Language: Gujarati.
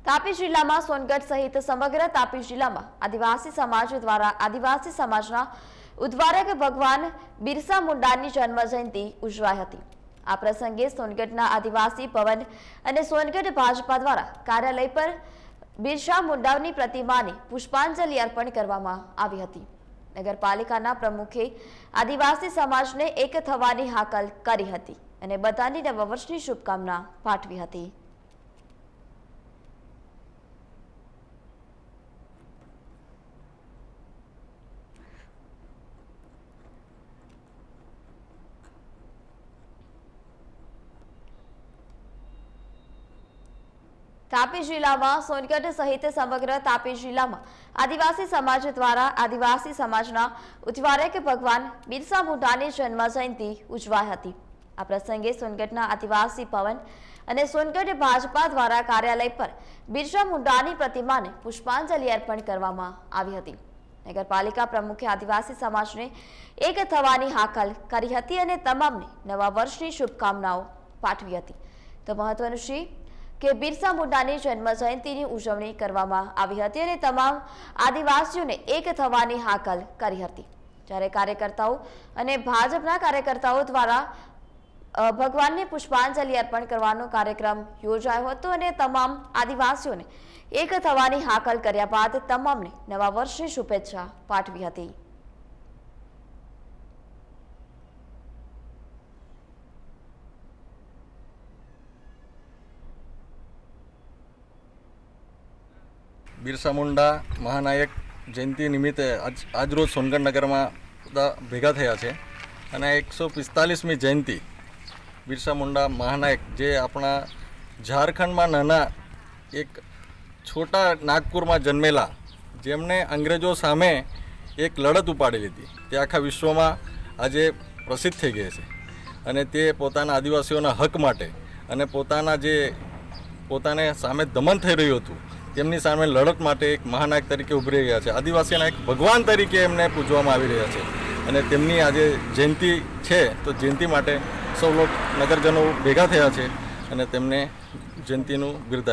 તાપી જિલ્લામાં સોનગઢ સહિત સમગ્ર તાપી જિલ્લામાં આદિવાસી સમાજ દ્વારા આદિવાસી સમાજના ઉદ્ધારક ભગવાન બિરસા મુંડાની જન્મજયંતિ ઉજવાઈ હતી। આ પ્રસંગે સોનગઢના આદિવાસી ભવન અને સોનગઢ ભાજપા દ્વારા કાર્યાલય પર બિરસા મુંડાની પ્રતિમાને પુષ્પાંજલિ અર્પણ કરવામાં આવી હતી। નગરપાલિકાના પ્રમુખે આદિવાસી સમાજને એક થવાની હાકલ કરી હતી અને બધાની નવા વર્ષની શુભકામના પાઠવી હતી। તાપી જિલ્લામાં સોનગઢ સહિત સમગ્ર તાપી જિલ્લામાં આદિવાસી સમાજ દ્વારા આદિવાસી સમાજના ઉદ્ધારક ભગવાન બિરસા મુંડાની જન્મજયંતિ ઉજવાઈ હતી। આ પ્રસંગે સોનગઢના આદિવાસી ભવન અને સોનગઢ ભાજપા દ્વારા કાર્યાલય પર બિરસા મુંડાની પ્રતિમાને પુષ્પાંજલિ અર્પણ કરવામાં આવી હતી। નગરપાલિકા પ્રમુખે આદિવાસી સમાજને એક થવાની હાકલ કરી હતી અને તમામને નવા વર્ષની શુભકામનાઓ પાઠવી હતી। તો મહત્વનું છે કે બિરસા મુંડાની જન્મજયંતિની ઉજવણી કરવામાં આવી હતી અને તમામ આદિવાસીઓને એક થવાની હાકલ કરી હતી। જ્યારે કાર્યકર્તાઓ અને ભાજપના કાર્યકર્તાઓ દ્વારા ભગવાનને પુષ્પાંજલિ અર્પણ કરવાનો કાર્યક્રમ યોજાયો હતો અને તમામ આદિવાસીઓને એક થવાની હાકલ કર્યા બાદ તમામને નવા વર્ષની શુભેચ્છા પાઠવી હતી। બિરસા મુંડા મહાનાયક જયંતિ નિમિત્તે આજરોજ સોનગઢ નગરમાં બધા ભેગા થયા છે અને 145મી જયંતિ બિરસા મુંડા મહાનાયક જે આપણા ઝારખંડમાં નાના એક છોટા નાગપુરમાં જન્મેલા, જેમણે અંગ્રેજો સામે એક લડત ઉપાડેલી હતી, તે આખા વિશ્વમાં આજે પ્રસિદ્ધ થઈ ગઈ છે અને તે પોતાના આદિવાસીઓના હક માટે અને પોતાને સામે દમન થઈ રહ્યું હતું તેમની સામે લડત માટે એક મહાનાયક તરીકે ઉભરી રહ્યા છે। આદિવાસીના એક ભગવાન તરીકે એમને પૂજવામાં આવી રહ્યા છે અને તેમની આજે જયંતિ છે, તો જયંતિ માટે સૌ નગરજનો ભેગા થયા છે અને તેમને જયંતિનું બિરદાવ્યું।